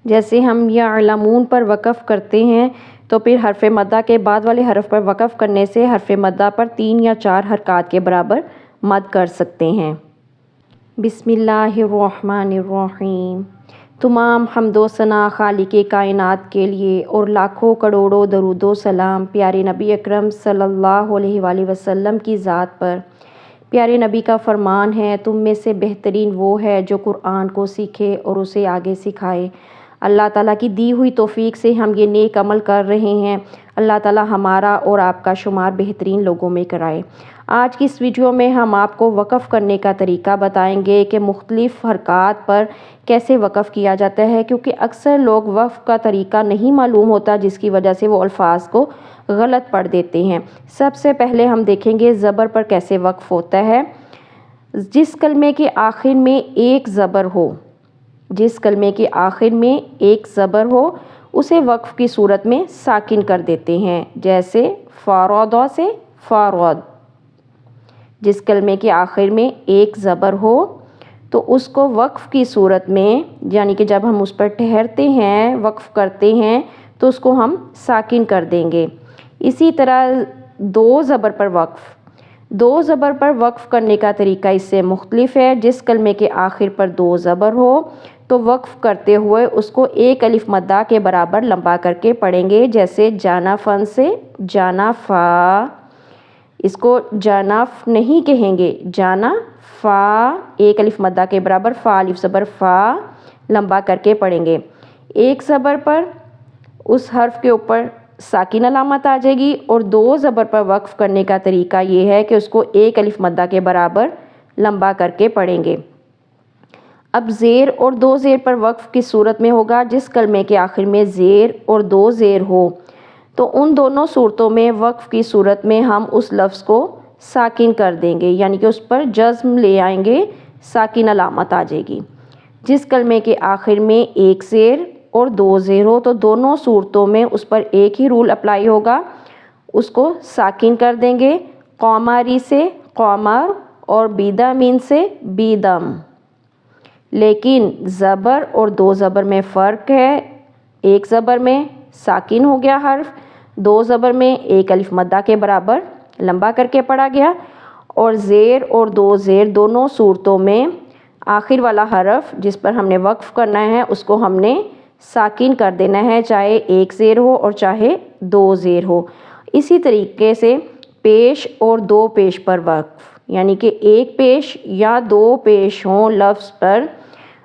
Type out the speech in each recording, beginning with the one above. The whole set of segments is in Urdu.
جیسے ہم یعلمون پر وقف کرتے ہیں تو پھر حرف مدہ کے بعد والے حرف پر وقف کرنے سے حرف مدہ پر 3 یا 4 حرکات کے برابر مد کر سکتے ہیں۔ بسم اللہ الرحمن الرحیم۔ تمام حمد و ثنا خالق کائنات کے لیے اور لاکھوں کروڑوں درود و سلام پیارے نبی اکرم صلی اللہ علیہ وآلہ وسلم کی ذات پر۔ پیارے نبی کا فرمان ہے، تم میں سے بہترین وہ ہے جو قرآن کو سیکھے اور اسے آگے سکھائے۔ اللہ تعالیٰ کی دی ہوئی توفیق سے ہم یہ نیک عمل کر رہے ہیں۔ اللہ تعالیٰ ہمارا اور آپ کا شمار بہترین لوگوں میں کرائے۔ آج کی اس ویڈیو میں ہم آپ کو وقف کرنے کا طریقہ بتائیں گے کہ مختلف حرکات پر کیسے وقف کیا جاتا ہے، کیونکہ اکثر لوگ وقف کا طریقہ نہیں معلوم ہوتا، جس کی وجہ سے وہ الفاظ کو غلط پڑھ دیتے ہیں۔ سب سے پہلے ہم دیکھیں گے زبر پر کیسے وقف ہوتا ہے۔ جس کلمے کے آخر میں ایک زبر ہو، جس کلمے کے آخر میں ایک زبر ہو اسے وقف کی صورت میں ساکن کر دیتے ہیں، جیسے فارودہ سے فارود۔ جس کلمے کے آخر میں ایک زبر ہو تو اس کو وقف کی صورت میں، یعنی کہ جب ہم اس پر ٹھہرتے ہیں، وقف کرتے ہیں تو اس کو ہم ساکن کر دیں گے۔ اسی طرح 2 زبر پر وقف، 2 زبر پر وقف کرنے کا طریقہ اس سے مختلف ہے۔ جس کلمے کے آخر پر 2 زبر ہو تو وقف کرتے ہوئے اس کو 1 الف مدہ کے برابر لمبا کر کے پڑھیں گے، جیسے جانفن سے جانفا۔ اس کو جانف نہیں کہیں گے، جانا فا 1 الف مدہ کے برابر، فا الف زبر فا لمبا کر کے پڑھیں گے۔ 1 زبر پر اس حرف کے اوپر ساکن علامت آ جائے گی، اور 2 زبر پر وقف کرنے کا طریقہ یہ ہے کہ اس کو 1 الف مدہ کے برابر لمبا کر کے پڑھیں گے۔ اب زیر اور 2 زیر پر وقف کی صورت میں ہوگا۔ جس کلمے کے آخر میں زیر اور 2 زیر ہو تو ان دونوں صورتوں میں وقف کی صورت میں ہم اس لفظ کو ساکن کر دیں گے، یعنی کہ اس پر جزم لے آئیں گے، ساکن علامت آ جائے گی۔ جس کلمے کے آخر میں 1 زیر اور 2 زیر ہو تو دونوں صورتوں میں اس پر ایک ہی رول اپلائی ہوگا، اس کو ساکن کر دیں گے۔ قمری سے قمر اور بیدمین سے بیدم۔ لیکن زبر اور 2 زبر میں فرق ہے۔ 1 زبر میں ساکن ہو گیا حرف، 2 زبر میں 1 الف مدہ کے برابر لمبا کر کے پڑھا گیا، اور زیر اور 2 زیر دونوں صورتوں میں آخر والا حرف جس پر ہم نے وقف کرنا ہے اس کو ہم نے ساکن کر دینا ہے، چاہے 1 زیر ہو اور چاہے 2 زیر ہو۔ اسی طریقے سے پیش اور 2 پیش پر وقف، یعنی کہ 1 پیش یا 2 پیش ہوں لفظ پر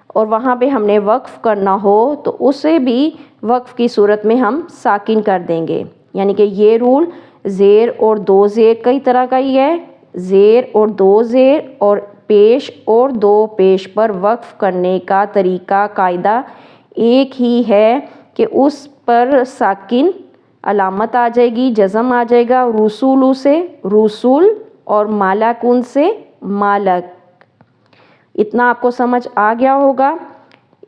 اور وہاں پہ ہم نے وقف کرنا ہو تو اسے بھی وقف کی صورت میں ہم ساکن کر دیں گے، یعنی کہ یہ رول زیر اور 2 زیر کئی طرح کا ہی ہے۔ زیر اور 2 زیر اور پیش اور 2 پیش پر وقف کرنے کا طریقہ قاعدہ ایک ہی ہے کہ اس پر ساکن علامت آ جائے گی، جزم آ جائے گا۔ رسول سے رسول اور مالکون سے مالک۔ اتنا آپ کو سمجھ آ گیا ہوگا۔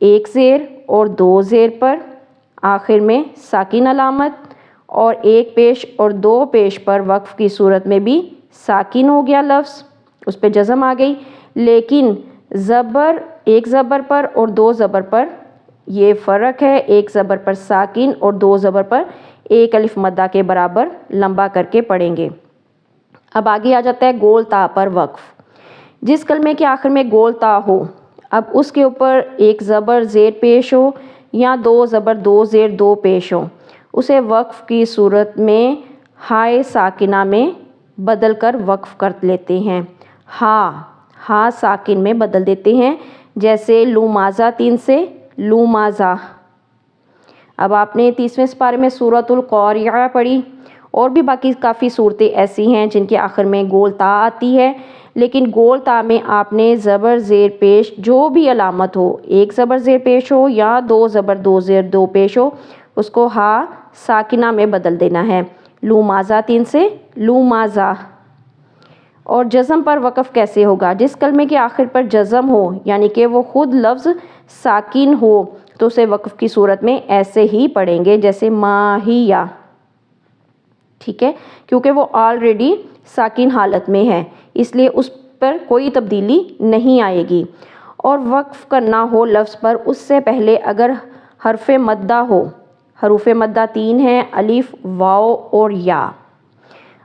1 زیر اور 2 زیر پر آخر میں ساکن علامت، اور 1 پیش اور 2 پیش پر وقف کی صورت میں بھی ساکن ہو گیا لفظ، اس پہ جزم آ گئی۔ لیکن زبر 1 زبر پر اور 2 زبر پر یہ فرق ہے، 1 زبر پر ساکن اور 2 زبر پر 1 الف مدہ کے برابر لمبا کر کے پڑھیں گے۔ اب آگے آ جاتا ہے گول تا پر وقف۔ جس کلمے کے آخر میں گول تا ہو، اب اس کے اوپر 1 زبر زیر پیش ہو یا 2 زبر 2 زیر 2 پیش ہو، اسے وقف کی صورت میں ہائے ساکنہ میں بدل کر وقف کر لیتے ہیں۔ ہا ساکن میں بدل دیتے ہیں، جیسے لومازہ 3 سے لومازہ۔ اب آپ نے 30ویں سپارے میں سورۃ القاریعہ پڑھی، اور بھی باقی کافی صورتیں ایسی ہیں جن کے آخر میں گول تا آتی ہے، لیکن گول تا میں آپ نے زبر زیر پیش جو بھی علامت ہو، 1 زبر زیر پیش ہو یا 2 زبر 2 زیر 2 پیش ہو، اس کو ہا ساکنہ میں بدل دینا ہے۔ لومازہ 3 سے لومازہ۔ اور جزم پر وقف کیسے ہوگا؟ جس کلمے کے آخر پر جزم ہو، یعنی کہ وہ خود لفظ ساکن ہو، تو اسے وقف کی صورت میں ایسے ہی پڑھیں گے جیسے ماہیہ، ٹھیک ہے، کیونکہ وہ آلریڈی ساکن حالت میں ہے، اس لیے اس پر کوئی تبدیلی نہیں آئے گی۔ اور وقف کرنا ہو لفظ پر، اس سے پہلے اگر حرف مدہ ہو. حروف مدہ 3 ہیں، الف، واو اور یا.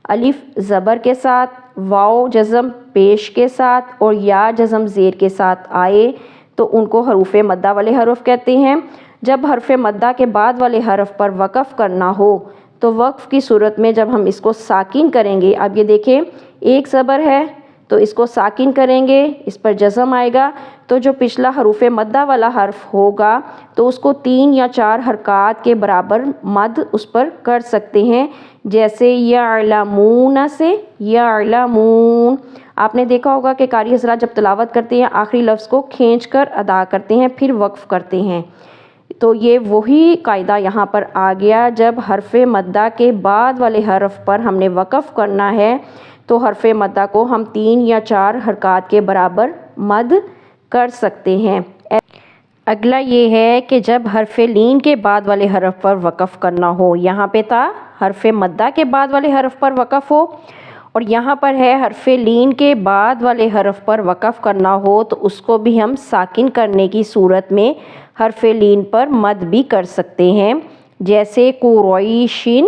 الف زبر کے ساتھ، واو جزم پیش کے ساتھ اور یا جزم زیر کے ساتھ آئے تو ان کو حروف مدہ والے حرف کہتے ہیں. جب حرف مدہ کے بعد والے حرف پر وقف کرنا ہو تو وقف کی صورت میں جب ہم اس کو ساکن کریں گے، اب یہ دیکھیں ایک زبر ہے تو اس کو ساکن کریں گے، اس پر جزم آئے گا تو جو پچھلا حروف مدہ والا حرف ہوگا تو اس کو 3 یا 4 حرکات کے برابر مد اس پر کر سکتے ہیں، جیسے یعلمون سے یعلمون. آپ نے دیکھا ہوگا کہ قاری حضرات جب تلاوت کرتے ہیں آخری لفظ کو کھینچ کر ادا کرتے ہیں پھر وقف کرتے ہیں. تو یہ وہی قاعدہ یہاں پر آ گیا، جب حرف مدہ کے بعد والے حرف پر ہم نے وقف کرنا ہے تو حرف مدہ کو ہم 3 یا 4 حرکات کے برابر مد کر سکتے ہیں. اگلا یہ ہے کہ جب حرف لین کے بعد والے حرف پر وقف کرنا ہو، یہاں پہ تھا حرف مدہ کے بعد والے حرف پر وقف ہو اور یہاں پر ہے حرف لین کے بعد والے حرف پر وقف کرنا ہو تو اس کو بھی ہم ساکن کرنے کی صورت میں حرف لین پر مد بھی کر سکتے ہیں، جیسے قریشن.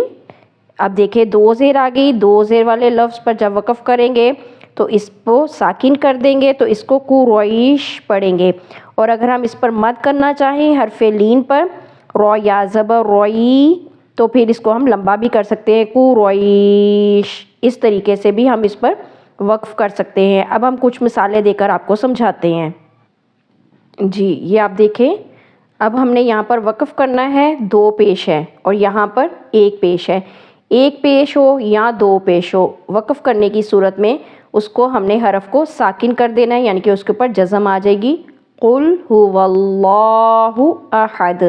اب دیکھیں 2 زیر آ گئی، 2 زیر والے لفظ پر جب وقف کریں گے تو اس کو ساکن کر دیں گے تو اس کو قریش پڑھیں گے. اور اگر ہم اس پر مد کرنا چاہیں حرف لین پر رو یا زبر روئی تو پھر اس کو ہم لمبا بھی کر سکتے ہیں، قریش. اس طریقے سے بھی ہم اس پر وقف کر سکتے ہیں. اب ہم کچھ مثالیں دے کر آپ کو سمجھاتے ہیں. جی یہ آپ دیکھیں، اب ہم نے یہاں پر وقف کرنا ہے، 2 پیش ہے اور یہاں پر 1 پیش ہے. 1 پیش ہو یا 2 پیش ہو، وقف کرنے کی صورت میں اس کو ہم نے حرف کو ساکن کر دینا ہے، یعنی کہ اس کے اوپر جزم آ جائے گی. قل هو اللہ احد.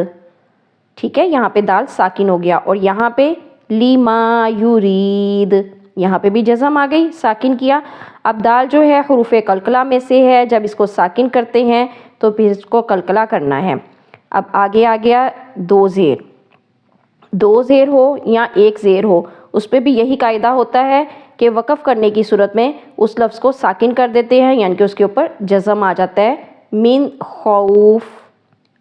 ٹھیک ہے، یہاں پہ دال ساکن ہو گیا اور یہاں پہ لما یرید، یہاں پہ بھی جزم آ گئی، ساکن کیا. اب دال جو ہے حروف قلقلہ میں سے ہے، جب اس کو ساکن کرتے ہیں تو پھر اس کو قلقلہ کرنا ہے. اب آگے آ گیا 2 زیر. 2 زیر ہو یا 1 زیر ہو، اس پہ بھی یہی قاعدہ ہوتا ہے کہ وقف کرنے کی صورت میں اس لفظ کو ساکن کر دیتے ہیں، یعنی کہ اس کے اوپر جزم آ جاتا ہے. من خوف.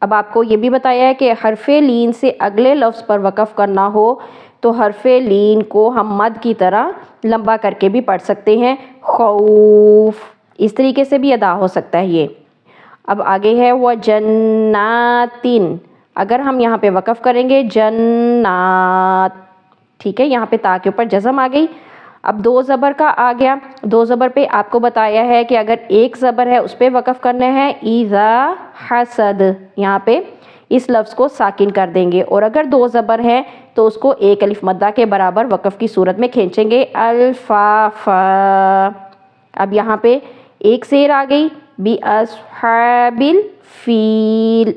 اب آپ کو یہ بھی بتایا ہے کہ حرف لین سے اگلے لفظ پر وقف کرنا ہو تو حرف لین کو ہم مد کی طرح لمبا کر کے بھی پڑھ سکتے ہیں، خوف. اس طریقے سے بھی ادا ہو سکتا ہے یہ. اب آگے ہے وَجَنَّاتٍ. اگر ہم یہاں پہ وقف کریں گے جنات، ٹھیک ہے، یہاں پہ تا کے اوپر جزم آ گئی. اب 2 زبر کا آ گیا، 2 زبر پہ آپ کو بتایا ہے کہ اگر 1 زبر ہے اس پہ وقف کرنا ہے اِذَا حَسَد، یہاں پہ اس لفظ کو ساکن کر دیں گے. اور اگر 2 زبر ہے تو اس کو 1 الف مدہ کے برابر وقف کی صورت میں کھینچیں گے، الفاف. اب یہاں پہ 1 زیر آ گئی، بِأَصْحَابِ الْفِيلِ.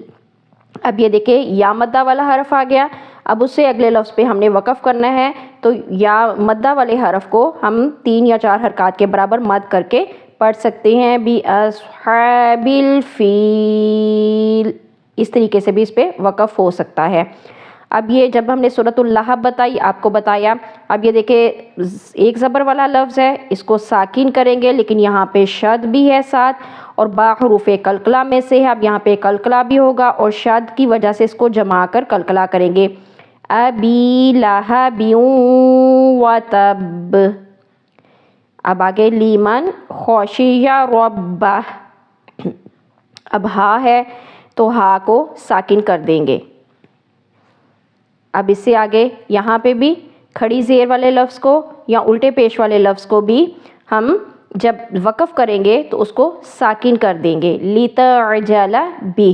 اب یہ دیکھیں یا مدہ والا حرف آ گیا، اب اس سے اگلے لفظ پہ ہم نے وقف کرنا ہے تو یا مدہ والے حرف کو ہم 3 یا 4 حرکات کے برابر مد کر کے پڑھ سکتے ہیں، بِأَصْحَابِ الْفِيلِ. اس طریقے سے بھی اس پہ وقف ہو سکتا ہے. اب یہ جب ہم نے سورۃ اللہب بتائی، آپ کو بتایا، اب یہ دیکھیں 1 زبر والا لفظ ہے، اس کو ساکن کریں گے لیکن یہاں پہ شد بھی ہے ساتھ اور با حروف قلقلہ میں سے ہے. اب یہاں پہ قلقلہ بھی ہوگا اور شد کی وجہ سے اس کو جمع کر قلقلہ کریں گے، ابی لہب وتب. اب آگے لیمن خشی ربہ. اب ہا ہے تو ہا کو ساکن کر دیں گے. اب اس سے آگے یہاں پہ بھی کھڑی زیر والے لفظ کو یا الٹے پیش والے لفظ کو بھی ہم جب وقف کریں گے تو اس کو ساکن کر دیں گے، لِتَعْجَلَ بِهِ.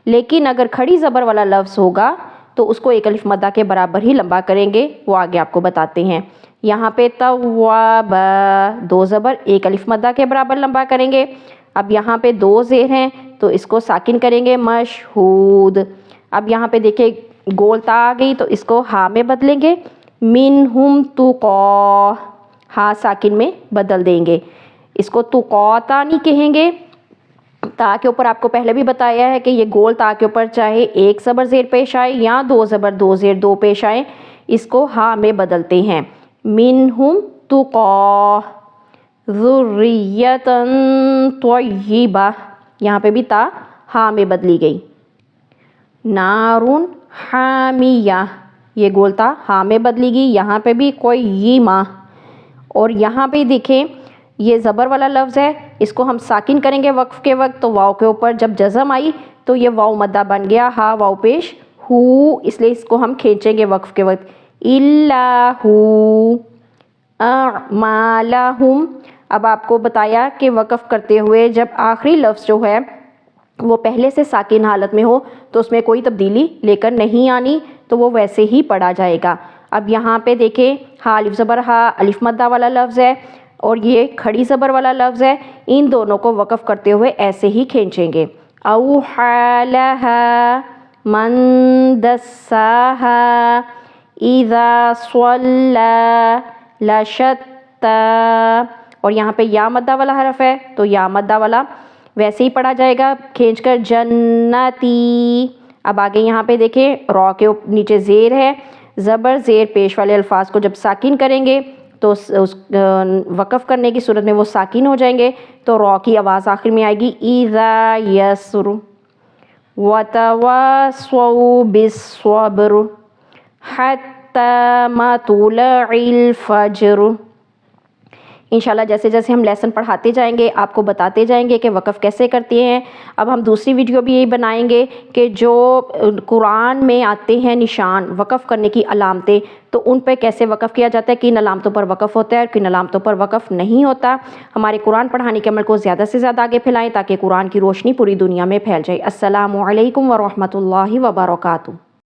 لیکن اگر کھڑی زبر والا لفظ ہوگا تو اس کو 1 الف مدہ کے برابر ہی لمبا کریں گے، وہ آگے آپ کو بتاتے ہیں. یہاں پہ تواب 2 زبر 1 الف مدہ کے برابر لمبا کریں گے. اب یہاں پہ 2 زیر ہیں تو اس کو ساکن کریں گے، مشہود. اب یہاں پہ دیکھیں گول تا آ گئی تو اس کو ہا میں بدلیں گے، منہم تقا، ہا ساکن میں بدل دیں گے. اس کو تقاتا نہیں کہیں گے. تا کے اوپر آپ کو پہلے بھی بتایا ہے کہ یہ گول تا کے اوپر چاہے 1 زبر زیر پیش آئے یا 2 زبر 2 زیر 2 پیش آئے، اس کو ہا میں بدلتے ہیں، منہم تقا ذریۃ طیبہ. یہاں پہ بھی تا ہا میں بدلی گئی. نارن حامیہ، یہ گولتا ہاں میں بدلی گی، یہاں پہ بھی کوئی یہ ماں، اور یہاں پہ دیکھیں یہ زبر والا لفظ ہے، اس کو ہم ساکن کریں گے وقف کے وقت، تو واؤ کے اوپر جب جزم آئی تو یہ واؤ مدہ بن گیا، ہا واؤ پیش ہو، اس لیے اس کو ہم کھینچیں گے وقف کے وقت، اللہ اعمالہم۔ اب آپ کو بتایا کہ وقف کرتے ہوئے جب آخری لفظ جو ہے وہ پہلے سے ساکن حالت میں ہو تو اس میں کوئی تبدیلی لے کر نہیں آنی، تو وہ ویسے ہی پڑھا جائے گا۔ اب یہاں پہ دیکھیں ہا الف زبر ہا، الف مدہ والا لفظ ہے اور یہ کھڑی زبر والا لفظ ہے، ان دونوں کو وقف کرتے ہوئے ایسے ہی کھینچیں گے، اوحی لہا من دساہا اذا صلی لشتی، اور یہاں پہ یا مدہ والا حرف ہے تو یا مدہ والا ویسے ہی پڑھا جائے گا کھینچ کر، جنتی۔ اب آگے یہاں پہ دیکھیں را کے نیچے زیر ہے، زبر زیر پیش والے الفاظ کو جب ساکن کریں گے تو اس وقف کرنے کی صورت میں وہ ساکن ہو جائیں گے، تو را کی آواز آخر میں آئے گی، اذا یسر وتواصوا بالصبر حتی مطلع الفجر۔ انشاءاللہ جیسے جیسے ہم لیسن پڑھاتے جائیں گے آپ کو بتاتے جائیں گے کہ وقف کیسے کرتے ہیں۔ اب ہم دوسری ویڈیو بھی یہی بنائیں گے کہ جو قرآن میں آتے ہیں نشان وقف کرنے کی علامتیں، تو ان پہ کیسے وقف کیا جاتا ہے، کن علامتوں پر وقف ہوتا ہے اور کن علامتوں پر وقف نہیں ہوتا۔ ہمارے قرآن پڑھانے کے عمل کو زیادہ سے زیادہ آگے پھیلائیں تاکہ قرآن کی روشنی پوری دنیا میں پھیل جائے۔ السلام علیکم ورحمۃ اللہ وبرکاتہ۔